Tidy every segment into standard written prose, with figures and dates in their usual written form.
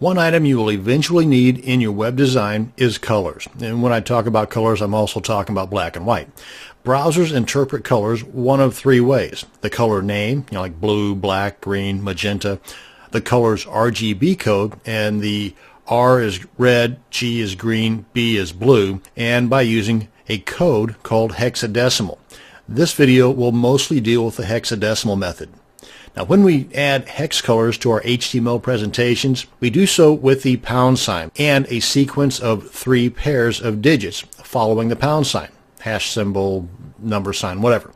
One item you will eventually need in your web design is colors. And when I talk about colors, I'm also talking about black and white. Browsers interpret colors one of three ways. The color name, like blue, black, green, magenta. The color's RGB code, and the R is red, G is green, B is blue, and by using a code called hexadecimal. This video will mostly deal with the hexadecimal method. Now, when we add hex colors to our HTML presentations, we do so with the pound sign and a sequence of 3 pairs of digits following the pound sign, hash symbol, number sign, whatever.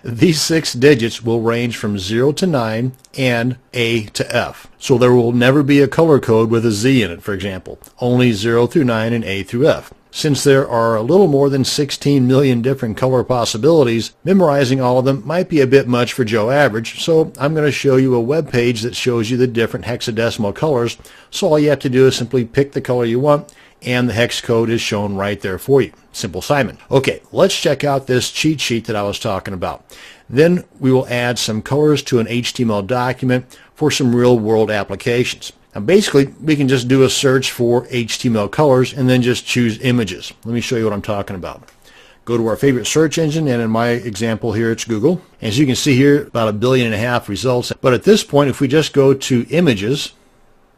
These 6 digits will range from 0 to 9 and A to F. So there will never be a color code with a Z in it, for example. Only 0 through 9 and A through F. Since there are a little more than 16 million different color possibilities, memorizing all of them might be a bit much for Joe Average, so I'm going to show you a web page that shows you the different hexadecimal colors. So all you have to do is simply pick the color you want, and the hex code is shown right there for you. Simple Simon. Okay, let's check out this cheat sheet that I was talking about. Then we will add some colors to an HTML document for some real-world applications. Now basically, we can just do a search for HTML colors and then just choose images. Let me show you what I'm talking about. Go to our favorite search engine, and in my example here, it's Google. As you can see here, about 1.5 billion results. But at this point, if we just go to images,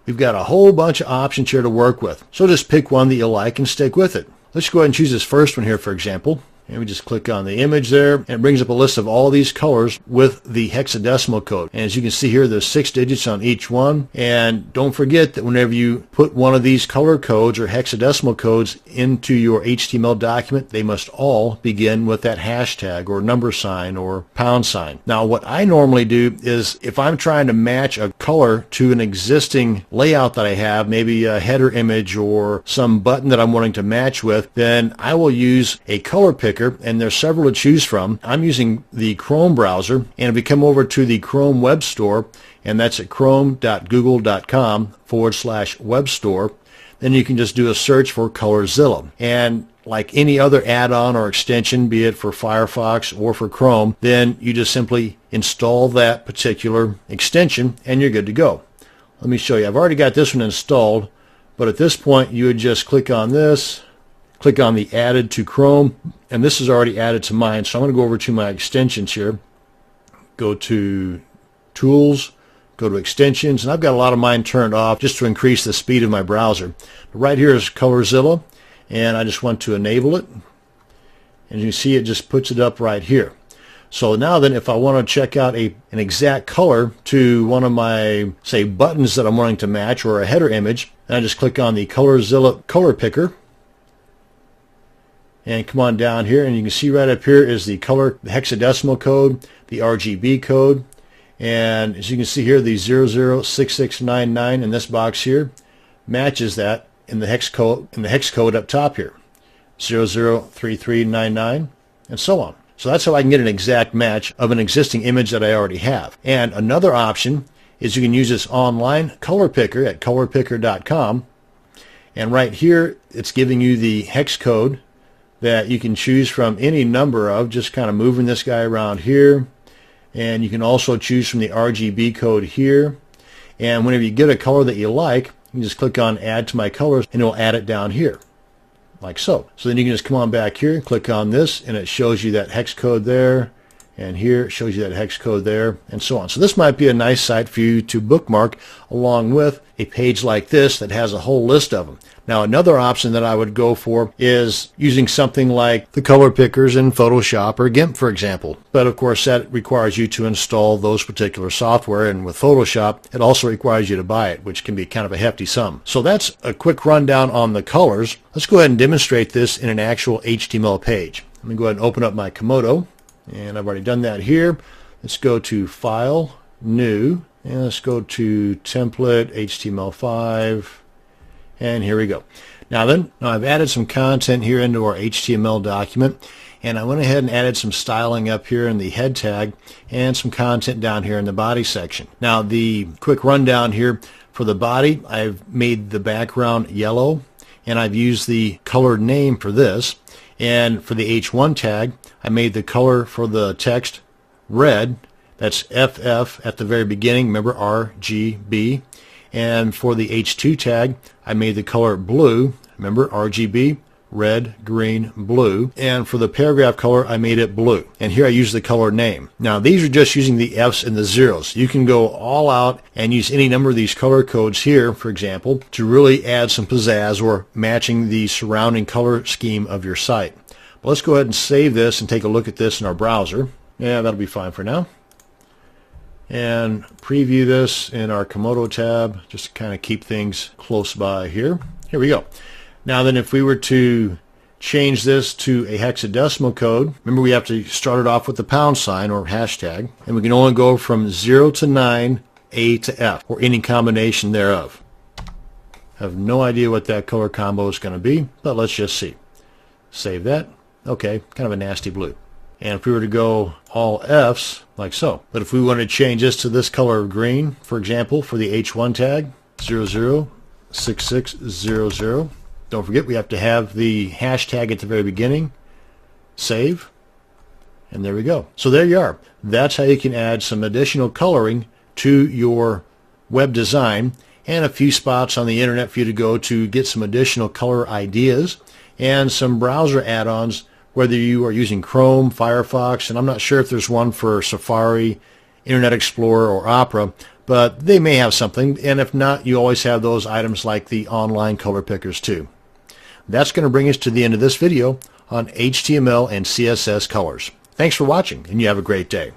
we've got a whole bunch of options here to work with. So just pick one that you like and stick with it. Let's go ahead and choose this first one here, for example. And we just click on the image there, and it brings up a list of all these colors with the hexadecimal code. And as you can see here, there's 6 digits on each one. And don't forget that whenever you put one of these color codes or hexadecimal codes into your HTML document, they must all begin with that hashtag or number sign or pound sign. Now, what I normally do is if I'm trying to match a color to an existing layout that I have, maybe a header image or some button that I'm wanting to match with, then I will use a color picker. And there's several to choose from. I'm using the Chrome browser, and if you come over to the Chrome web store, and that's at chrome.google.com/web store, then you can just do a search for Colorzilla. And like any other add-on or extension, be it for Firefox or for Chrome, then you just simply install that particular extension and you're good to go. Let me show you. I've already got this one installed, but at this point you would just click on this, click on the added to Chrome, and this is already added to mine. So I'm going to go over to my extensions here, go to Tools, go to Extensions, and I've got a lot of mine turned off just to increase the speed of my browser. But right here is Colorzilla, and I just want to enable it. And you see it just puts it up right here. So now then, if I want to check out an exact color to one of my, say, buttons that I'm wanting to match or a header image, then I just click on the Colorzilla color picker. And come on down here, and you can see right up here is the color, the hexadecimal code, the RGB code, and as you can see here, the 006699 in this box here matches that in the hex code up top here, 003399, and so on. So that's how I can get an exact match of an existing image that I already have. And another option is you can use this online color picker at colorpicker.com, and right here it's giving you the hex code that you can choose from any number of, just kind of moving this guy around here. And you can also choose from the RGB code here. And whenever you get a color that you like, you can just click on Add to My Colors, and it will add it down here, like so. So then you can just come on back here, click on this, and it shows you that hex code there. And here it shows you that hex code there, and so on. So this might be a nice site for you to bookmark along with a page like this that has a whole list of them. Now, another option that I would go for is using something like the color pickers in Photoshop or GIMP, for example. But of course, that requires you to install those particular software, and with Photoshop, it also requires you to buy it, which can be kind of a hefty sum. So that's a quick rundown on the colors. Let's go ahead and demonstrate this in an actual HTML page. Let me go ahead and open up my Komodo. And I've already done that here. Let's go to File, New, and let's go to Template, HTML5, and here we go. Now I've added some content here into our HTML document, and I went ahead and added some styling up here in the head tag and some content down here in the body section. Now the quick rundown here for the body, I've made the background yellow, and I've used the colored name for this. And for the H1 tag, I made the color for the text red. That's FF at the very beginning, remember RGB. And for the H2 tag, I made the color blue. Remember, RGB, red, green, blue. And for the paragraph color, I made it blue. And here I use the color name. Now, these are just using the F's and the zeros. You can go all out and use any number of these color codes here, for example, to really add some pizzazz or matching the surrounding color scheme of your site. But let's go ahead and save this and take a look at this in our browser. Yeah, that'll be fine for now. And preview this in our Komodo tab, just to kind of keep things close by here. Here we go. Now then, if we were to change this to a hexadecimal code, remember we have to start it off with the pound sign or hashtag, and we can only go from 0 to 9, A to F, or any combination thereof. I have no idea what that color combo is going to be, but let's just see. Save that. Okay, kind of a nasty blue. And if we were to go all F's, like so. But if we want to change this to this color of green, for example, for the H1 tag, 006600. Don't forget, we have to have the hashtag at the very beginning. Save. And there we go. So there you are. That's how you can add some additional coloring to your web design, and a few spots on the internet for you to go to get some additional color ideas and some browser add-ons, whether you are using Chrome, Firefox, and I'm not sure if there's one for Safari, Internet Explorer, or Opera, but they may have something, and if not, you always have those items like the online color pickers too. That's going to bring us to the end of this video on HTML and CSS colors. Thanks for watching, and you have a great day.